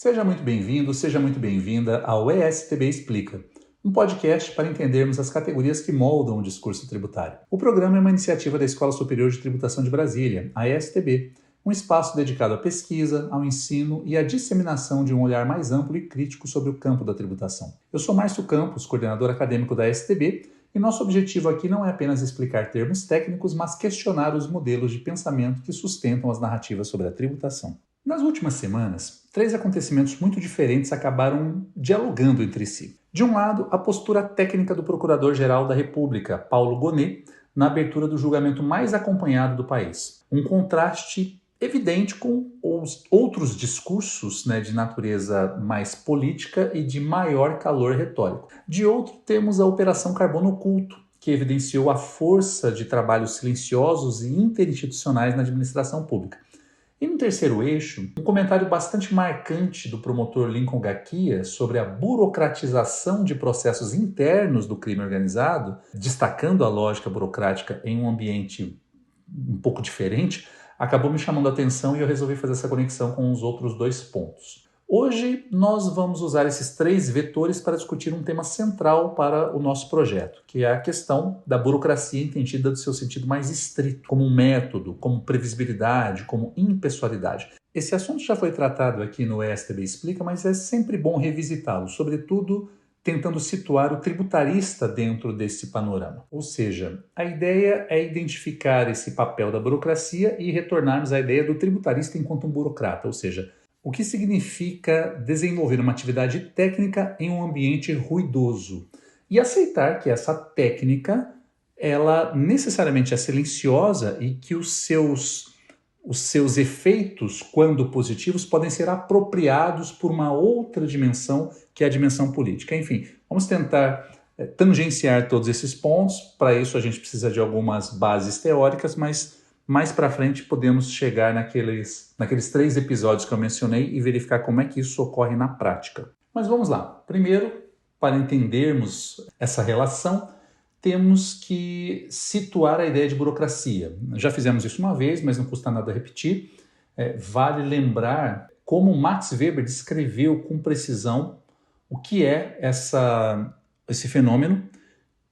Seja muito bem-vindo, seja muito bem-vinda ao ESTB Explica, um podcast para entendermos as categorias que moldam o discurso tributário. O programa é uma iniciativa da Escola Superior de Tributação de Brasília, a ESTB, um espaço dedicado à pesquisa, ao ensino e à disseminação de um olhar mais amplo e crítico sobre o campo da tributação. Eu sou Márcio Campos, coordenador acadêmico da ESTB, e nosso objetivo aqui não é apenas explicar termos técnicos, mas questionar os modelos de pensamento que sustentam as narrativas sobre a tributação. Nas últimas semanas, 3 acontecimentos muito diferentes acabaram dialogando entre si. De um lado, a postura técnica do Procurador-Geral da República, Paulo Gonet, na abertura do julgamento mais acompanhado do país. Um contraste evidente com os outros discursos, de natureza mais política e de maior calor retórico. De outro, temos a Operação Carbono Oculto, que evidenciou a força de trabalhos silenciosos e interinstitucionais na administração pública. E no terceiro eixo, um comentário bastante marcante do promotor Lincoln Gakia sobre a burocratização de processos internos do crime organizado, destacando a lógica burocrática em um ambiente um pouco diferente, acabou me chamando a atenção e eu resolvi fazer essa conexão com os outros 2 pontos. Hoje nós vamos usar esses 3 vetores para discutir um tema central para o nosso projeto, que é a questão da burocracia entendida do seu sentido mais estrito, como um método, como previsibilidade, como impessoalidade. Esse assunto já foi tratado aqui no ESTB Explica, mas é sempre bom revisitá-lo, sobretudo tentando situar o tributarista dentro desse panorama. Ou seja, a ideia é identificar esse papel da burocracia e retornarmos à ideia do tributarista enquanto um burocrata, ou seja, o que significa desenvolver uma atividade técnica em um ambiente ruidoso e aceitar que essa técnica ela necessariamente é silenciosa e que os seus efeitos, quando positivos, podem ser apropriados por uma outra dimensão, que é a dimensão política. Enfim, vamos tentar tangenciar todos esses pontos. Para isso a gente precisa de algumas bases teóricas, mas mais para frente podemos chegar naqueles 3 episódios que eu mencionei e verificar como é que isso ocorre na prática. Mas vamos lá. Primeiro, para entendermos essa relação, temos que situar a ideia de burocracia. Já fizemos isso uma vez, mas não custa nada repetir. Vale lembrar como Max Weber descreveu com precisão o que é esse fenômeno,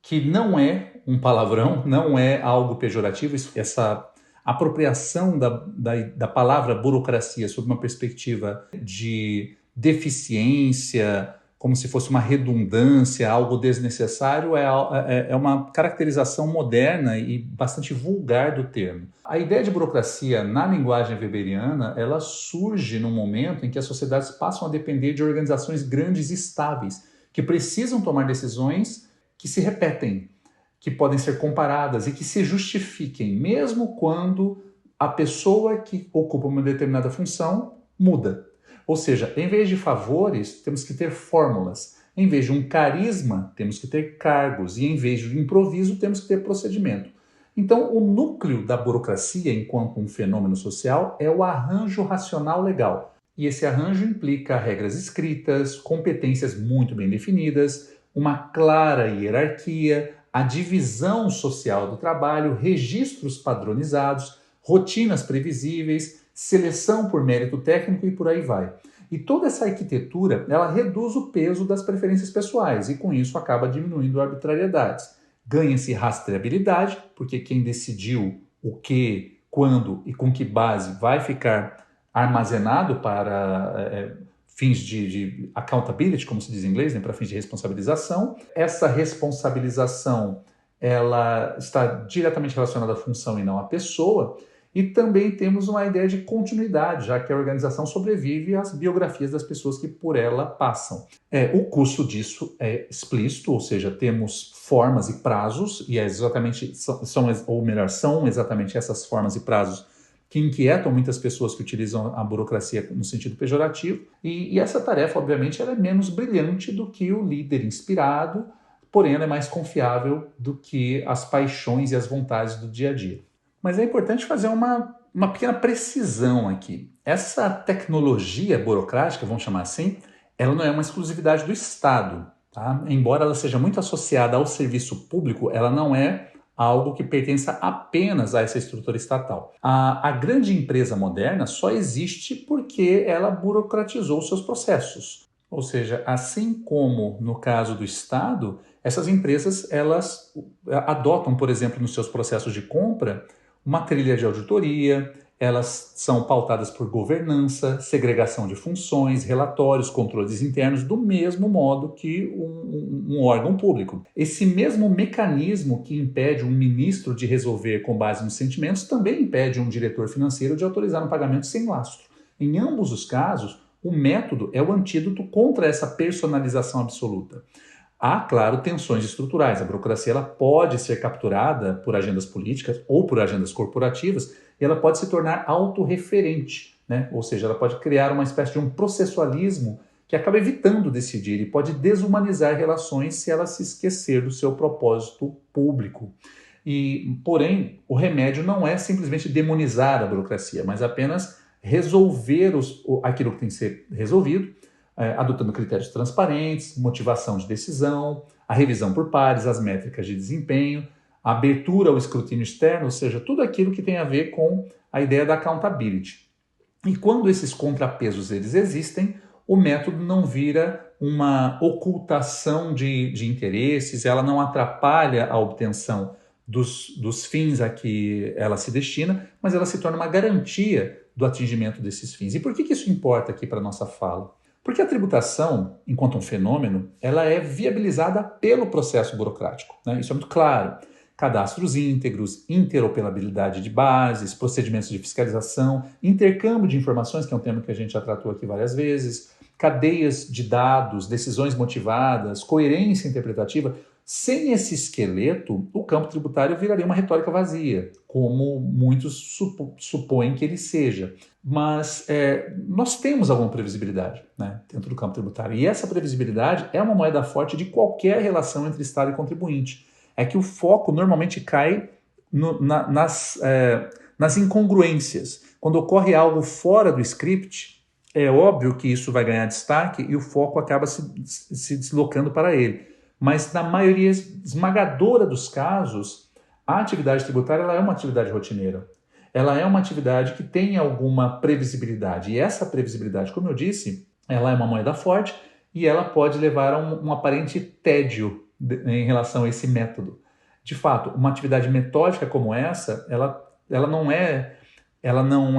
que não é um palavrão, não é algo pejorativo, essa apropriação da palavra burocracia sob uma perspectiva de deficiência, como se fosse uma redundância, algo desnecessário, é uma caracterização moderna e bastante vulgar do termo. A ideia de burocracia na linguagem weberiana, ela surge num momento em que as sociedades passam a depender de organizações grandes e estáveis, que precisam tomar decisões que se repetem, que podem ser comparadas e que se justifiquem, mesmo quando a pessoa que ocupa uma determinada função muda. Ou seja, em vez de favores, temos que ter fórmulas. Em vez de um carisma, temos que ter cargos. E em vez de improviso, temos que ter procedimento. Então, o núcleo da burocracia, enquanto um fenômeno social, é o arranjo racional legal. E esse arranjo implica regras escritas, competências muito bem definidas, uma clara hierarquia, a divisão social do trabalho, registros padronizados, rotinas previsíveis, seleção por mérito técnico e por aí vai. E toda essa arquitetura, ela reduz o peso das preferências pessoais e com isso acaba diminuindo arbitrariedades. Ganha-se rastreabilidade, porque quem decidiu o que, quando e com que base vai ficar armazenado para fins de accountability, como se diz em inglês, para fins de responsabilização. Essa responsabilização ela está diretamente relacionada à função e não à pessoa. E também temos uma ideia de continuidade, já que a organização sobrevive às biografias das pessoas que por ela passam. O custo disso é explícito, ou seja, temos formas e prazos, e são exatamente essas formas e prazos que inquietam muitas pessoas que utilizam a burocracia no sentido pejorativo. E essa tarefa, obviamente, ela é menos brilhante do que o líder inspirado, porém ela é mais confiável do que as paixões e as vontades do dia a dia. Mas é importante fazer uma pequena precisão aqui. Essa tecnologia burocrática, vamos chamar assim, ela não é uma exclusividade do Estado. Tá? Embora ela seja muito associada ao serviço público, ela não é algo que pertença apenas a essa estrutura estatal. A grande empresa moderna só existe porque ela burocratizou seus processos. Ou seja, assim como no caso do Estado, essas empresas elas adotam, por exemplo, nos seus processos de compra, uma trilha de auditoria, elas são pautadas por governança, segregação de funções, relatórios, controles internos, do mesmo modo que um órgão público. Esse mesmo mecanismo que impede um ministro de resolver com base nos sentimentos também impede um diretor financeiro de autorizar um pagamento sem lastro. Em ambos os casos, o método é o antídoto contra essa personalização absoluta. Há, claro, tensões estruturais. A burocracia ela pode ser capturada por agendas políticas ou por agendas corporativas e ela pode se tornar autorreferente, né? Ou seja, ela pode criar uma espécie de um processualismo que acaba evitando decidir e pode desumanizar relações se ela se esquecer do seu propósito público. Porém, o remédio não é simplesmente demonizar a burocracia, mas apenas resolver aquilo que tem que ser resolvido, adotando critérios transparentes, motivação de decisão, a revisão por pares, as métricas de desempenho, a abertura ao escrutínio externo, ou seja, tudo aquilo que tem a ver com a ideia da accountability. E quando esses contrapesos eles existem, o método não vira uma ocultação de interesses, ela não atrapalha a obtenção dos fins a que ela se destina, mas ela se torna uma garantia do atingimento desses fins. E por que isso importa aqui para a nossa fala? Porque a tributação, enquanto um fenômeno, ela é viabilizada pelo processo burocrático, né? Isso é muito claro. Cadastros íntegros, interoperabilidade de bases, procedimentos de fiscalização, intercâmbio de informações, que é um tema que a gente já tratou aqui várias vezes, cadeias de dados, decisões motivadas, coerência interpretativa. Sem esse esqueleto, o campo tributário viraria uma retórica vazia, como muitos supõem que ele seja. Mas nós temos alguma previsibilidade, né, dentro do campo tributário. E essa previsibilidade é uma moeda forte de qualquer relação entre Estado e contribuinte. É que o foco normalmente cai nas incongruências. Quando ocorre algo fora do script, é óbvio que isso vai ganhar destaque e o foco acaba se deslocando para ele. Mas na maioria esmagadora dos casos, a atividade tributária ela é uma atividade rotineira. Ela é uma atividade que tem alguma previsibilidade. E essa previsibilidade, como eu disse, ela é uma moeda forte e ela pode levar a um aparente tédio em relação a esse método. De fato, uma atividade metódica como essa, ela não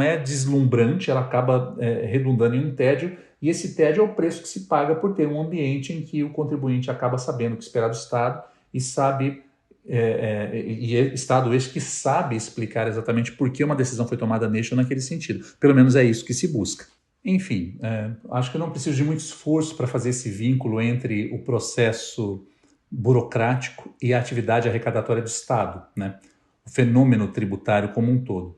é deslumbrante, ela acaba redundando em um tédio. E esse tédio é o preço que se paga por ter um ambiente em que o contribuinte acaba sabendo o que esperar do Estado e sabe, Estado esse que sabe explicar exatamente por que uma decisão foi tomada neste ou naquele sentido. Pelo menos é isso que se busca. Enfim, acho que eu não preciso de muito esforço para fazer esse vínculo entre o processo burocrático e a atividade arrecadatória do Estado, né? O fenômeno tributário como um todo.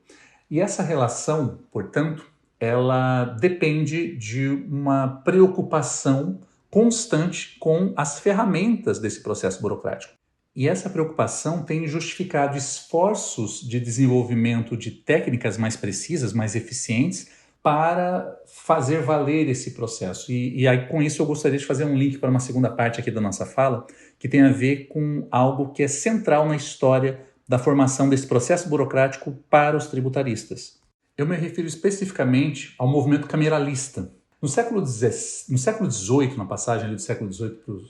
E essa relação, portanto, ela depende de uma preocupação constante com as ferramentas desse processo burocrático. E essa preocupação tem justificado esforços de desenvolvimento de técnicas mais precisas, mais eficientes, para fazer valer esse processo. E aí, com isso, eu gostaria de fazer um link para uma segunda parte aqui da nossa fala, que tem a ver com algo que é central na história da formação desse processo burocrático para os tributaristas. Eu me refiro especificamente ao movimento cameralista. No século XVIII, na passagem do século XVII para o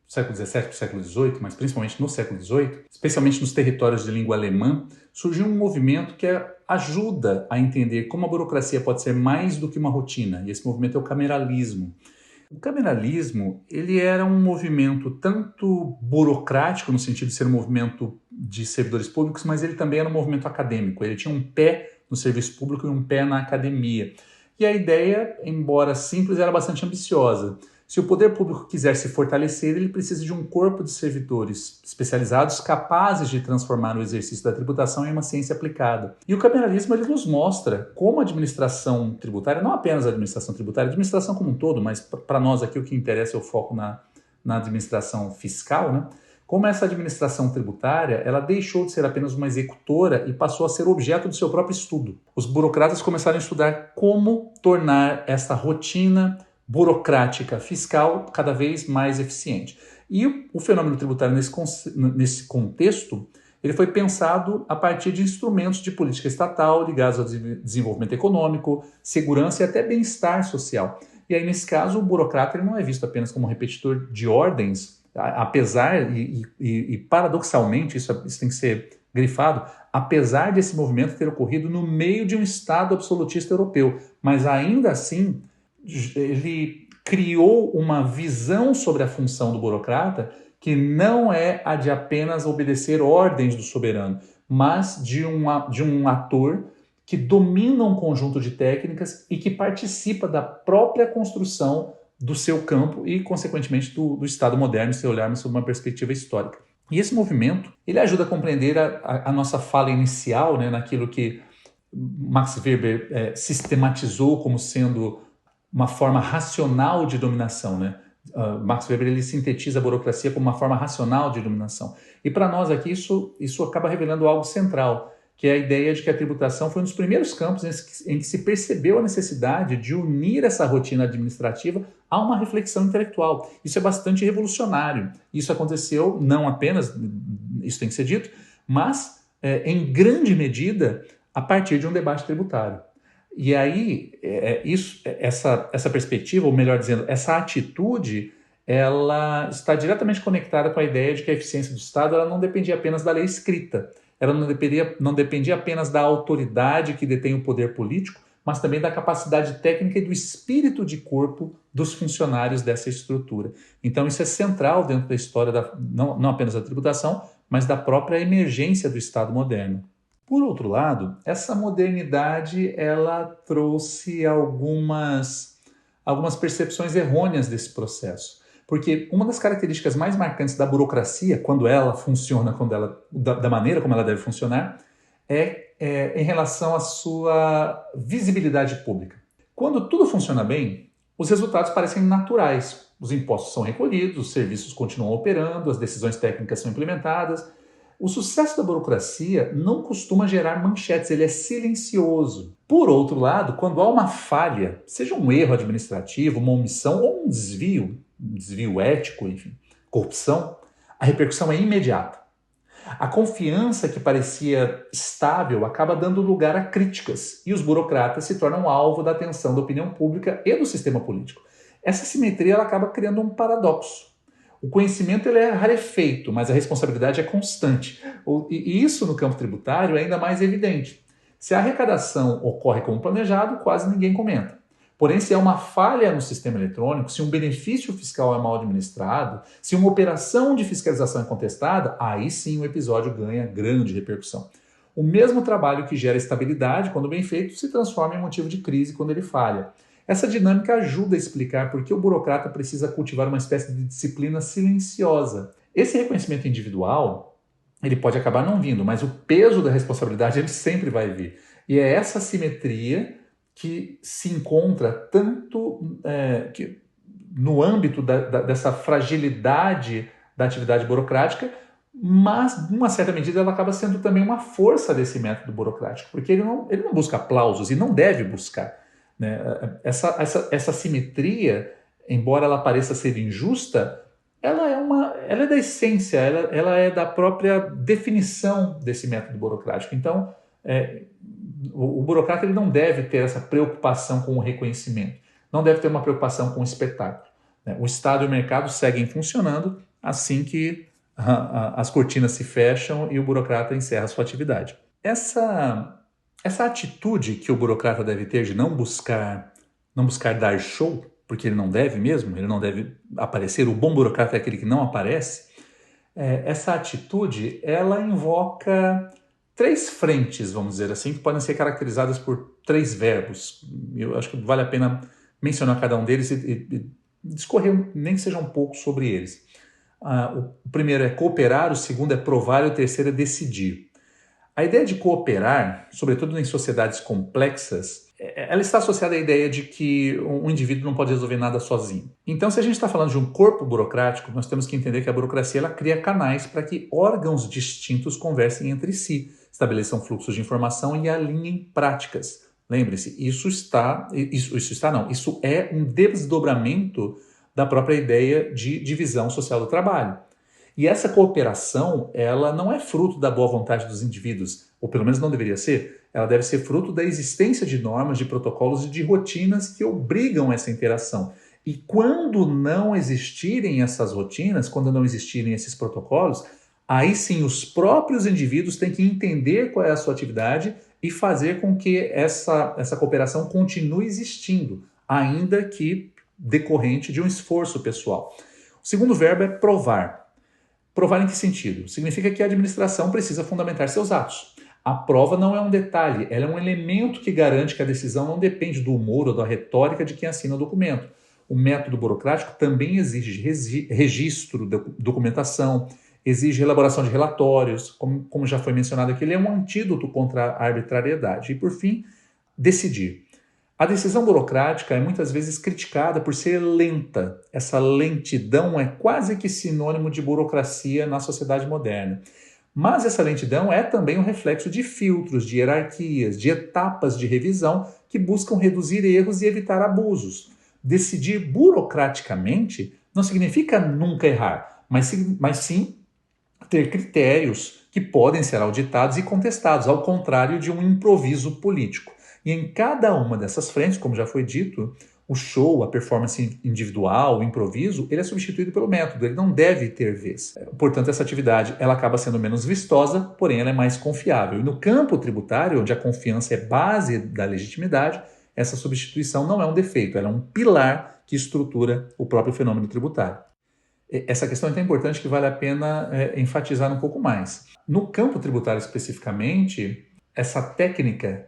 século XVII para o século XVIII, mas principalmente no século XVIII, especialmente nos territórios de língua alemã, surgiu um movimento que ajuda a entender como a burocracia pode ser mais do que uma rotina, e esse movimento é o cameralismo. O cameralismo ele era um movimento tanto burocrático, no sentido de ser um movimento de servidores públicos, mas ele também era um movimento acadêmico. Ele tinha um pé no serviço público e um pé na academia. E a ideia, embora simples, era bastante ambiciosa. Se o poder público quiser se fortalecer, ele precisa de um corpo de servidores especializados capazes de transformar o exercício da tributação em uma ciência aplicada. E o cameralismo ele nos mostra como a administração tributária, não apenas a administração tributária, a administração como um todo, mas para nós aqui o que interessa é o foco na administração fiscal, né? Como essa administração tributária, ela deixou de ser apenas uma executora e passou a ser objeto do seu próprio estudo. Os burocratas começaram a estudar como tornar esta rotina burocrática fiscal cada vez mais eficiente. E o fenômeno tributário nesse contexto, ele foi pensado a partir de instrumentos de política estatal ligados ao desenvolvimento econômico, segurança e até bem-estar social. E aí, nesse caso, o burocrata ele não é visto apenas como um repetidor de ordens, apesar, e paradoxalmente, isso tem que ser grifado, apesar desse movimento ter ocorrido no meio de um Estado absolutista europeu, mas ainda assim ele criou uma visão sobre a função do burocrata que não é a de apenas obedecer ordens do soberano, mas de um ator que domina um conjunto de técnicas e que participa da própria construção do seu campo e, consequentemente, do Estado moderno, se olharmos sob uma perspectiva histórica. E esse movimento, ele ajuda a compreender a nossa fala inicial, né, naquilo que Max Weber sistematizou como sendo uma forma racional de dominação, né? Max Weber ele sintetiza a burocracia como uma forma racional de dominação. E para nós aqui isso acaba revelando algo central, que é a ideia de que a tributação foi um dos primeiros campos em que se percebeu a necessidade de unir essa rotina administrativa a uma reflexão intelectual. Isso é bastante revolucionário. Isso aconteceu não apenas, isso tem que ser dito, mas em grande medida a partir de um debate tributário. E aí, essa perspectiva, ou melhor dizendo, essa atitude, ela está diretamente conectada com a ideia de que a eficiência do Estado ela não dependia apenas da lei escrita, ela não dependia apenas da autoridade que detém o poder político, mas também da capacidade técnica e do espírito de corpo dos funcionários dessa estrutura. Então isso é central dentro da história, não apenas da tributação, mas da própria emergência do Estado moderno. Por outro lado, essa modernidade ela trouxe algumas percepções errôneas desse processo. Porque uma das características mais marcantes da burocracia, quando ela funciona, da maneira como ela deve funcionar, é em relação à sua visibilidade pública. Quando tudo funciona bem, os resultados parecem naturais. Os impostos são recolhidos, os serviços continuam operando, as decisões técnicas são implementadas. O sucesso da burocracia não costuma gerar manchetes, ele é silencioso. Por outro lado, quando há uma falha, seja um erro administrativo, uma omissão ou um desvio ético, enfim, corrupção, a repercussão é imediata. A confiança que parecia estável acaba dando lugar a críticas e os burocratas se tornam alvo da atenção da opinião pública e do sistema político. Essa simetria ela acaba criando um paradoxo. O conhecimento ele é rarefeito, mas a responsabilidade é constante. E isso no campo tributário é ainda mais evidente. Se a arrecadação ocorre como planejado, quase ninguém comenta. Porém, se há uma falha no sistema eletrônico, se um benefício fiscal é mal administrado, se uma operação de fiscalização é contestada, aí sim o episódio ganha grande repercussão. O mesmo trabalho que gera estabilidade, quando bem feito, se transforma em motivo de crise quando ele falha. Essa dinâmica ajuda a explicar por que o burocrata precisa cultivar uma espécie de disciplina silenciosa. Esse reconhecimento individual, ele pode acabar não vindo, mas o peso da responsabilidade ele sempre vai vir. E é essa simetria que se encontra tanto no âmbito dessa fragilidade da atividade burocrática, mas, numa certa medida, ela acaba sendo também uma força desse método burocrático, porque ele não busca aplausos e não deve buscar. Né? Essa simetria, embora ela pareça ser injusta, ela é da essência, ela é da própria definição desse método burocrático. Então, o burocrata ele não deve ter essa preocupação com o reconhecimento, não deve ter uma preocupação com o espetáculo. Né? O Estado e o mercado seguem funcionando assim que as cortinas se fecham e o burocrata encerra sua atividade. Essa atitude que o burocrata deve ter de não buscar dar show, porque ele não deve mesmo, ele não deve aparecer, o bom burocrata é aquele que não aparece, essa atitude, ela invoca 3 frentes, vamos dizer assim, que podem ser caracterizadas por 3 verbos. Eu acho que vale a pena mencionar cada um deles e discorrer, nem que seja um pouco sobre eles. O primeiro é cooperar, o segundo é provar e o terceiro é decidir. A ideia de cooperar, sobretudo em sociedades complexas, ela está associada à ideia de que um indivíduo não pode resolver nada sozinho. Então, se a gente está falando de um corpo burocrático, nós temos que entender que a burocracia ela cria canais para que órgãos distintos conversem entre si, estabeleçam fluxos de informação e alinhem práticas. Lembre-se, isso é um desdobramento da própria ideia de divisão social do trabalho. E essa cooperação, ela não é fruto da boa vontade dos indivíduos, ou pelo menos não deveria ser, ela deve ser fruto da existência de normas, de protocolos e de rotinas que obrigam essa interação. E quando não existirem essas rotinas, quando não existirem esses protocolos, aí sim os próprios indivíduos têm que entender qual é a sua atividade e fazer com que essa cooperação continue existindo, ainda que decorrente de um esforço pessoal. O segundo verbo é provar. Provar em que sentido? Significa que a administração precisa fundamentar seus atos. A prova não é um detalhe, ela é um elemento que garante que a decisão não depende do humor ou da retórica de quem assina o documento. O método burocrático também exige registro, documentação, exige elaboração de relatórios, como já foi mencionado aqui, ele é um antídoto contra a arbitrariedade. E, por fim, decidir. A decisão burocrática é muitas vezes criticada por ser lenta. Essa lentidão é quase que sinônimo de burocracia na sociedade moderna. Mas essa lentidão é também um reflexo de filtros, de hierarquias, de etapas de revisão que buscam reduzir erros e evitar abusos. Decidir burocraticamente não significa nunca errar, mas sim ter critérios que podem ser auditados e contestados, ao contrário de um improviso político. E em cada uma dessas frentes, como já foi dito, o show, a performance individual, o improviso, ele é substituído pelo método, ele não deve ter vez. Portanto, essa atividade ela acaba sendo menos vistosa, porém ela é mais confiável. E no campo tributário, onde a confiança é base da legitimidade, essa substituição não é um defeito, ela é um pilar que estrutura o próprio fenômeno tributário. Essa questão é tão importante que vale a pena enfatizar um pouco mais. No campo tributário especificamente, essa técnica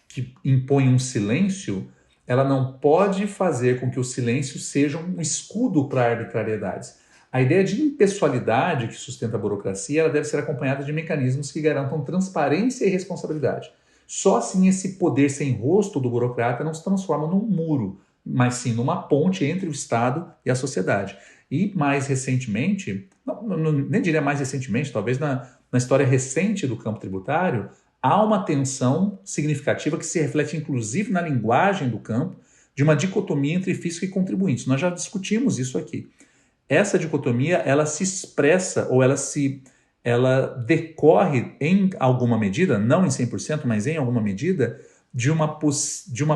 que impõe um silêncio, ela não pode fazer com que o silêncio seja um escudo para arbitrariedades. A ideia de impessoalidade que sustenta a burocracia, ela deve ser acompanhada de mecanismos que garantam transparência e responsabilidade. Só assim esse poder sem rosto do burocrata não se transforma num muro, mas sim numa ponte entre o Estado e a sociedade. E mais recentemente, nem diria mais recentemente, talvez na história recente do campo tributário, há uma tensão significativa que se reflete inclusive na linguagem do campo, de uma dicotomia entre fisco e contribuintes. Nós já discutimos isso aqui. Essa dicotomia, ela se expressa ou ela decorre em alguma medida, não em 100%, mas em alguma medida, de uma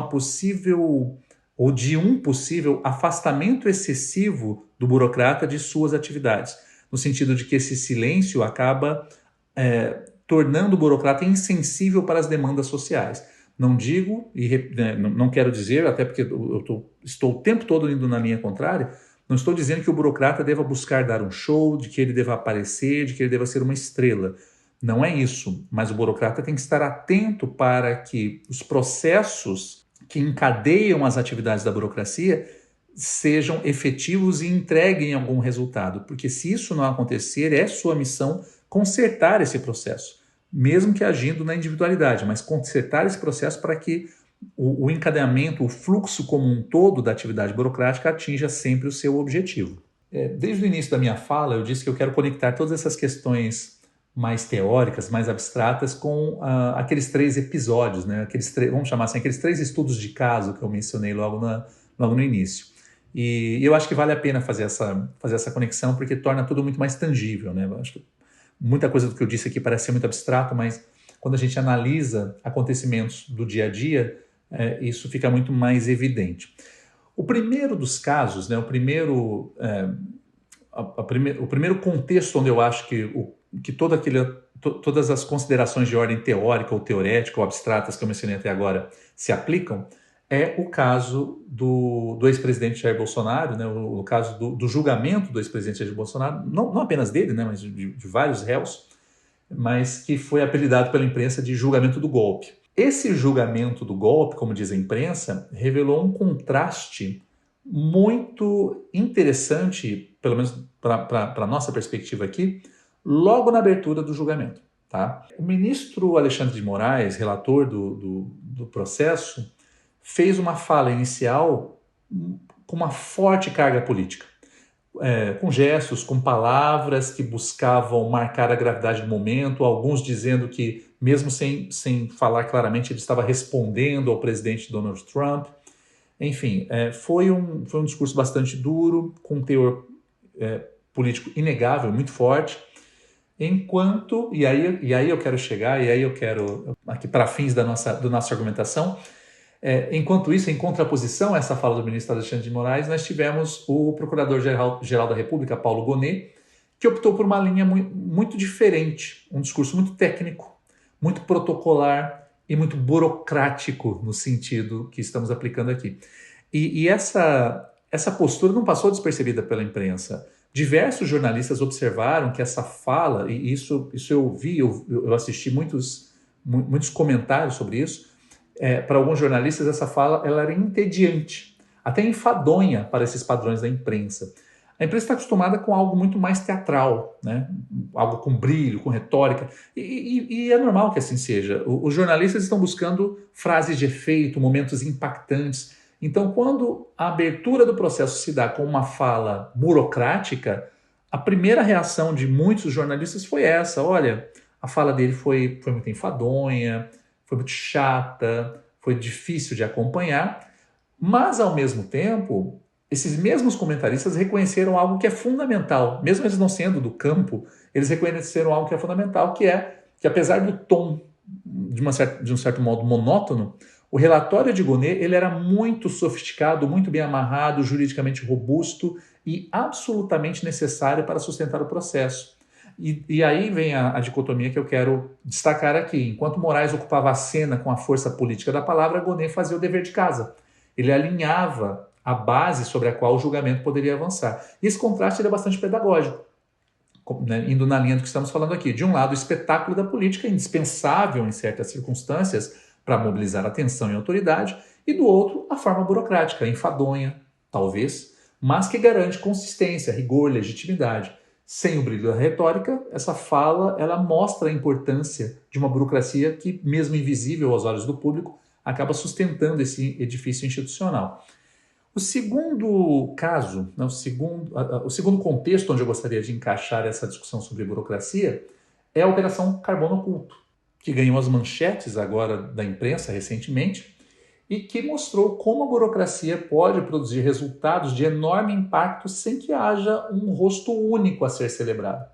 possível ou de um possível afastamento excessivo do burocrata de suas atividades, no sentido de que esse silêncio acaba tornando o burocrata insensível para as demandas sociais. Não digo, não quero dizer, até porque estou o tempo todo indo na linha contrária, não estou dizendo que o burocrata deva buscar dar um show, de que ele deva aparecer, de que ele deva ser uma estrela. Não é isso, mas o burocrata tem que estar atento para que os processos que encadeiam as atividades da burocracia sejam efetivos e entreguem algum resultado, porque se isso não acontecer, é sua missão consertar esse processo, mesmo que agindo na individualidade, mas consertar esse processo para que o encadeamento, o fluxo como um todo da atividade burocrática atinja sempre o seu objetivo. Desde o início da minha fala, eu disse que eu quero conectar todas essas questões mais teóricas, mais abstratas, com aqueles 3 episódios, né? Vamos chamar assim, aqueles 3 estudos de caso que eu mencionei logo no início. E eu acho que vale a pena fazer essa conexão, porque torna tudo muito mais tangível, né? Eu acho que muita coisa do que eu disse aqui parece ser muito abstrato, mas quando a gente analisa acontecimentos do dia a dia, isso fica muito mais evidente. O primeiro dos casos, né, o primeiro contexto onde eu acho que todas as considerações de ordem teórica ou teorética ou abstratas que eu mencionei até agora se aplicam, é o caso do ex-presidente Jair Bolsonaro, né, o caso do julgamento do ex-presidente Jair Bolsonaro, não apenas dele, né, mas de vários réus, mas que foi apelidado pela imprensa de julgamento do golpe. Esse julgamento do golpe, como diz a imprensa, revelou um contraste muito interessante, pelo menos para a nossa perspectiva aqui, logo na abertura do julgamento. Tá? O ministro Alexandre de Moraes, relator do processo, fez uma fala inicial com uma forte carga política, com gestos, com palavras que buscavam marcar a gravidade do momento, alguns dizendo que, mesmo sem falar claramente, ele estava respondendo ao presidente Donald Trump. Enfim, foi um discurso bastante duro, com um teor político inegável, muito forte, enquanto, e aí eu quero chegar, e aí eu quero, aqui para fins da nossa argumentação, enquanto isso, em contraposição a essa fala do ministro Alexandre de Moraes, nós tivemos o Procurador-Geral da República, Paulo Gonet, que optou por uma linha muito diferente, um discurso muito técnico, muito protocolar e muito burocrático no sentido que estamos aplicando aqui. E essa postura não passou despercebida pela imprensa. Diversos jornalistas observaram que essa fala, e isso eu vi, eu assisti muitos comentários sobre isso. Para alguns jornalistas, essa fala ela era entediante, até enfadonha para esses padrões da imprensa. A imprensa está acostumada com algo muito mais teatral, né? Algo com brilho, com retórica, e é normal que assim seja. Os jornalistas estão buscando frases de efeito, momentos impactantes. Então, quando a abertura do processo se dá com uma fala burocrática, a primeira reação de muitos jornalistas foi essa: olha, a fala dele foi muito enfadonha, foi muito chata, foi difícil de acompanhar, mas, ao mesmo tempo, esses mesmos comentaristas reconheceram algo que é fundamental, mesmo eles não sendo do campo, eles reconheceram algo que é fundamental, que apesar do tom, de um certo modo, monótono, o relatório de Gonet ele era muito sofisticado, muito bem amarrado, juridicamente robusto e absolutamente necessário para sustentar o processo. E aí vem a dicotomia que eu quero destacar aqui. Enquanto Moraes ocupava a cena com a força política da palavra, Gonet fazia o dever de casa. Ele alinhava a base sobre a qual o julgamento poderia avançar. E esse contraste é bastante pedagógico, né, indo na linha do que estamos falando aqui. De um lado, o espetáculo da política, indispensável em certas circunstâncias para mobilizar atenção e autoridade, e do outro, a forma burocrática, enfadonha, talvez, mas que garante consistência, rigor, legitimidade. Sem o brilho da retórica, essa fala ela mostra a importância de uma burocracia que, mesmo invisível aos olhos do público, acaba sustentando esse edifício institucional. O segundo caso, né, o segundo contexto onde eu gostaria de encaixar essa discussão sobre burocracia é a Operação Carbono Oculto, que ganhou as manchetes agora da imprensa recentemente e que mostrou como a burocracia pode produzir resultados de enorme impacto sem que haja um rosto único a ser celebrado.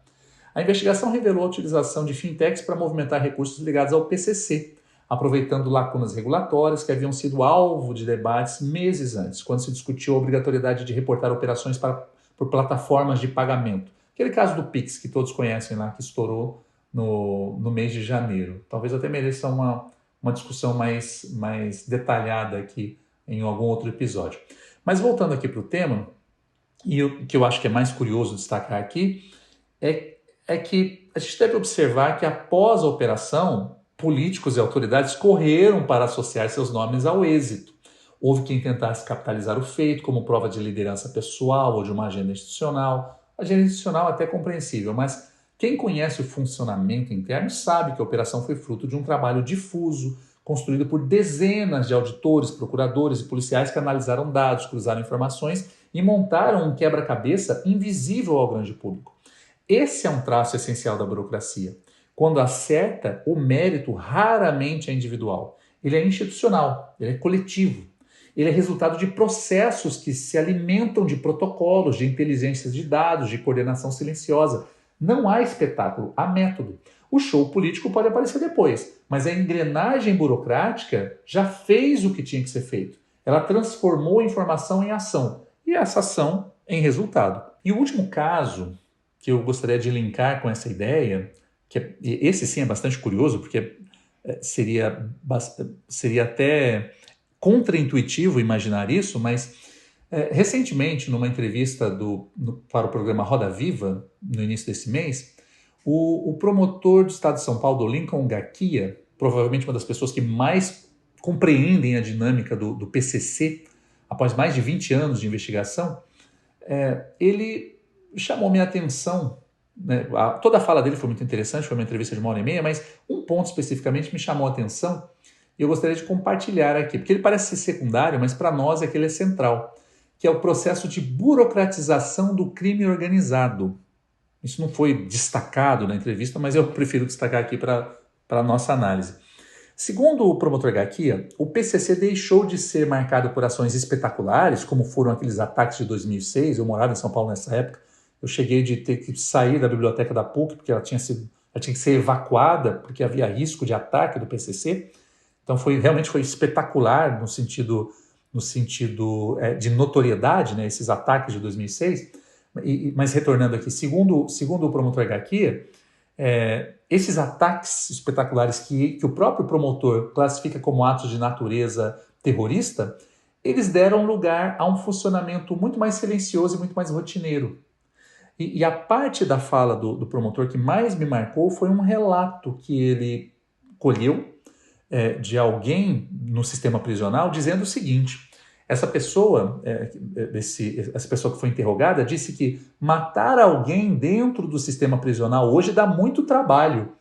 A investigação revelou a utilização de fintechs para movimentar recursos ligados ao PCC, aproveitando lacunas regulatórias que haviam sido alvo de debates meses antes, quando se discutiu a obrigatoriedade de reportar operações por plataformas de pagamento. Aquele caso do Pix, que todos conhecem lá, que estourou no mês de janeiro. Talvez até mereça uma discussão mais detalhada aqui em algum outro episódio. Mas voltando aqui para o tema, e o que eu acho que é mais curioso destacar aqui, é que a gente deve observar que após a operação, políticos e autoridades correram para associar seus nomes ao êxito. Houve quem tentasse capitalizar o feito como prova de liderança pessoal ou de uma agenda institucional. A agenda institucional é até compreensível, mas quem conhece o funcionamento interno sabe que a operação foi fruto de um trabalho difuso, construído por dezenas de auditores, procuradores e policiais que analisaram dados, cruzaram informações e montaram um quebra-cabeça invisível ao grande público. Esse é um traço essencial da burocracia. Quando acerta, o mérito raramente é individual. Ele é institucional, ele é coletivo. Ele é resultado de processos que se alimentam de protocolos, de inteligências de dados, de coordenação silenciosa. Não há espetáculo, há método. O show político pode aparecer depois, mas a engrenagem burocrática já fez o que tinha que ser feito. Ela transformou a informação em ação e essa ação em resultado. E o último caso que eu gostaria de linkar com essa ideia, esse sim é bastante curioso, porque seria até contraintuitivo imaginar isso, mas recentemente, numa entrevista para o programa Roda Viva, no início desse mês, o promotor do Estado de São Paulo, Lincoln Garcia, provavelmente uma das pessoas que mais compreendem a dinâmica do PCC, após mais de 20 anos de investigação, ele chamou minha atenção. Né? Toda a fala dele foi muito interessante, foi uma entrevista de 1h30, mas um ponto especificamente me chamou a atenção e eu gostaria de compartilhar aqui, porque ele parece ser secundário, mas para nós aquele é central, que é o processo de burocratização do crime organizado. Isso não foi destacado na entrevista, mas eu prefiro destacar aqui para a nossa análise. Segundo o promotor Garcia, o PCC deixou de ser marcado por ações espetaculares, como foram aqueles ataques de 2006, eu morava em São Paulo nessa época, Eu cheguei de ter que sair da biblioteca da PUC, porque ela tinha que ser evacuada, porque havia risco de ataque do PCC. Então realmente foi espetacular no sentido de notoriedade, né, esses ataques de 2006. Mas retornando aqui, segundo o promotor Garcia, esses ataques espetaculares que o próprio promotor classifica como atos de natureza terrorista, eles deram lugar a um funcionamento muito mais silencioso e muito mais rotineiro. E a parte da fala do promotor que mais me marcou foi um relato que ele colheu de alguém no sistema prisional dizendo o seguinte: essa pessoa que foi interrogada disse que matar alguém dentro do sistema prisional hoje dá muito trabalho,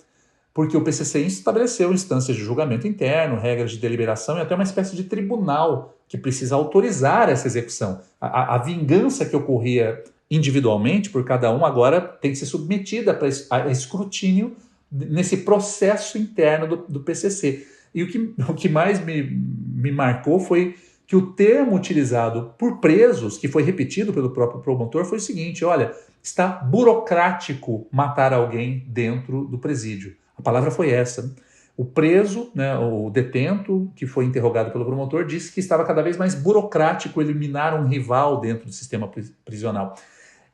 porque o PCC estabeleceu instâncias de julgamento interno, regras de deliberação e até uma espécie de tribunal que precisa autorizar essa execução. A vingança que ocorria individualmente por cada um agora tem que ser submetida a escrutínio nesse processo interno do PCC. E o que mais me marcou foi que o termo utilizado por presos, que foi repetido pelo próprio promotor, foi o seguinte: olha, está burocrático matar alguém dentro do presídio. A palavra foi essa. O preso, né, o detento, que foi interrogado pelo promotor, disse que estava cada vez mais burocrático eliminar um rival dentro do sistema prisional.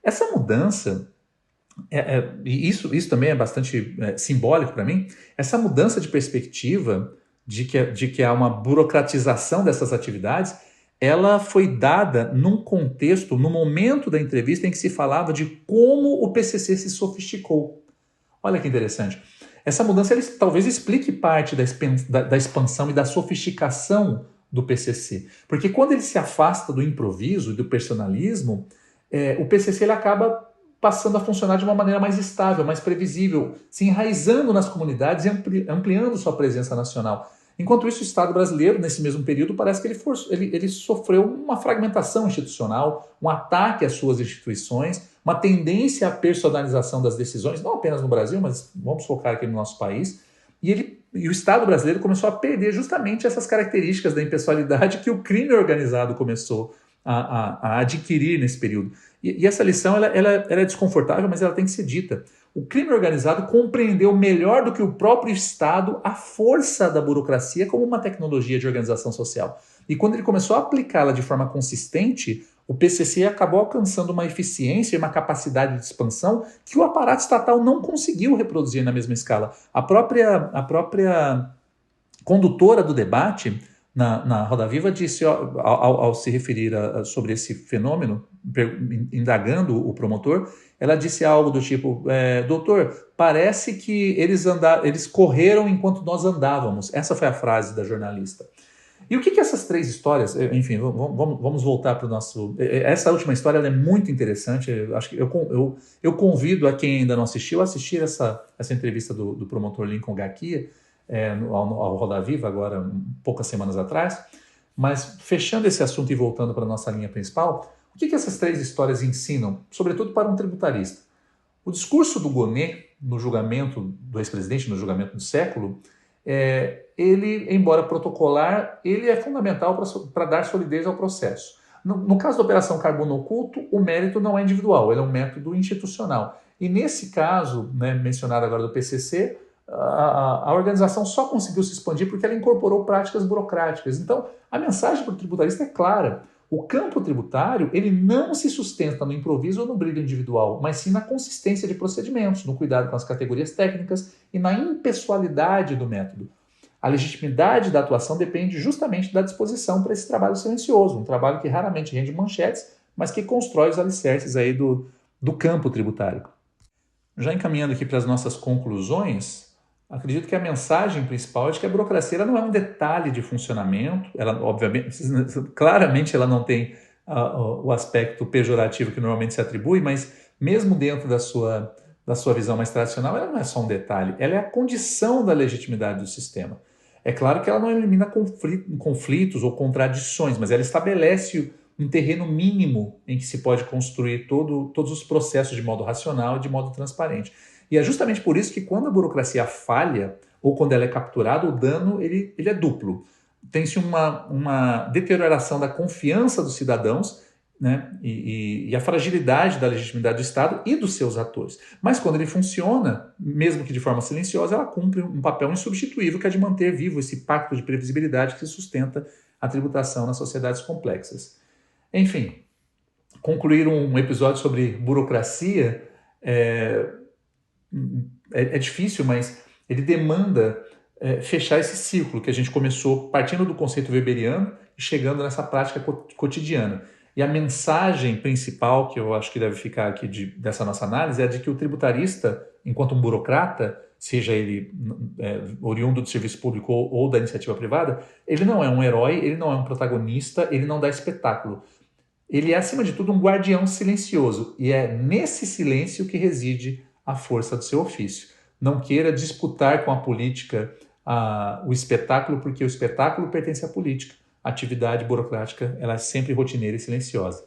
Essa mudança, e isso também é bastante simbólico para mim, essa mudança de perspectiva de que há uma burocratização dessas atividades, ela foi dada num contexto, no momento da entrevista em que se falava de como o PCC se sofisticou. Olha que interessante. Essa mudança talvez explique parte da expansão e da sofisticação do PCC. Porque quando ele se afasta do improviso e do personalismo, o PCC ele acaba passando a funcionar de uma maneira mais estável, mais previsível, se enraizando nas comunidades e ampliando sua presença nacional. Enquanto isso, o Estado brasileiro, nesse mesmo período, parece que ele sofreu uma fragmentação institucional, um ataque às suas instituições, uma tendência à personalização das decisões, não apenas no Brasil, mas vamos focar aqui no nosso país. E o Estado brasileiro começou a perder justamente essas características da impessoalidade que o crime organizado começou a adquirir nesse período. E essa lição ela é desconfortável, mas ela tem que ser dita. O crime organizado compreendeu melhor do que o próprio Estado a força da burocracia como uma tecnologia de organização social. E quando ele começou a aplicá-la de forma consistente, o PCC acabou alcançando uma eficiência e uma capacidade de expansão que o aparato estatal não conseguiu reproduzir na mesma escala. A própria condutora do debate na Roda Viva disse, ao se referir sobre esse fenômeno, indagando o promotor, ela disse algo do tipo: doutor, parece que eles correram enquanto nós andávamos. Essa foi a frase da jornalista. E o que essas três histórias, enfim, vamos voltar para o nosso... Essa última história ela é muito interessante. Acho que eu convido a quem ainda não assistiu a assistir essa entrevista do promotor Lincoln Garcia, ao Roda Viva, agora poucas semanas atrás. Mas fechando esse assunto e voltando para a nossa linha principal, o que essas três histórias ensinam, sobretudo para um tributarista? O discurso do Gonê no julgamento do ex-presidente, no julgamento do século, ele, embora protocolar, ele é fundamental para dar solidez ao processo. No caso da Operação Carbono Oculto, o mérito não é individual, ele é um método institucional. E nesse caso, né, mencionado agora do PCC, a organização só conseguiu se expandir porque ela incorporou práticas burocráticas. Então, a mensagem para o tributarista é clara. O campo tributário ele não se sustenta no improviso ou no brilho individual, mas sim na consistência de procedimentos, no cuidado com as categorias técnicas e na impessoalidade do método. A legitimidade da atuação depende justamente da disposição para esse trabalho silencioso, um trabalho que raramente rende manchetes, mas que constrói os alicerces aí do campo tributário. Já encaminhando aqui para as nossas conclusões, acredito que a mensagem principal é de que a burocracia ela não é um detalhe de funcionamento, ela obviamente, claramente ela não tem o aspecto pejorativo que normalmente se atribui, mas mesmo dentro da sua visão mais tradicional, ela não é só um detalhe, ela é a condição da legitimidade do sistema. É claro que ela não elimina conflitos ou contradições, mas ela estabelece um terreno mínimo em que se pode construir todos os processos de modo racional e de modo transparente. E é justamente por isso que quando a burocracia falha, ou quando ela é capturada, o dano ele é duplo. Tem-se uma deterioração da confiança dos cidadãos né? E a fragilidade da legitimidade do Estado e dos seus atores. Mas quando ele funciona, mesmo que de forma silenciosa, ela cumpre um papel insubstituível, que é de manter vivo esse pacto de previsibilidade que sustenta a tributação nas sociedades complexas. Enfim, concluir um episódio sobre burocracia é difícil, mas ele demanda fechar esse círculo que a gente começou partindo do conceito weberiano e chegando nessa prática cotidiana. E a mensagem principal que eu acho que deve ficar aqui dessa nossa análise é de que o tributarista, enquanto um burocrata, seja ele oriundo do serviço público ou da iniciativa privada, ele não é um herói, ele não é um protagonista, ele não dá espetáculo. Ele é, acima de tudo, um guardião silencioso, e é nesse silêncio que reside a força do seu ofício. Não queira disputar com a política o espetáculo, porque o espetáculo pertence à política. A atividade burocrática ela é sempre rotineira e silenciosa.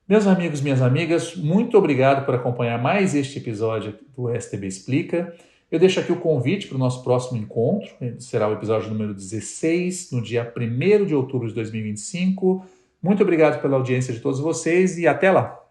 Meus amigos, minhas amigas, muito obrigado por acompanhar mais este episódio do STB Explica. Eu deixo aqui o convite para o nosso próximo encontro, será o episódio número 16, no dia 1º de outubro de 2025. Muito obrigado pela audiência de todos vocês e até lá!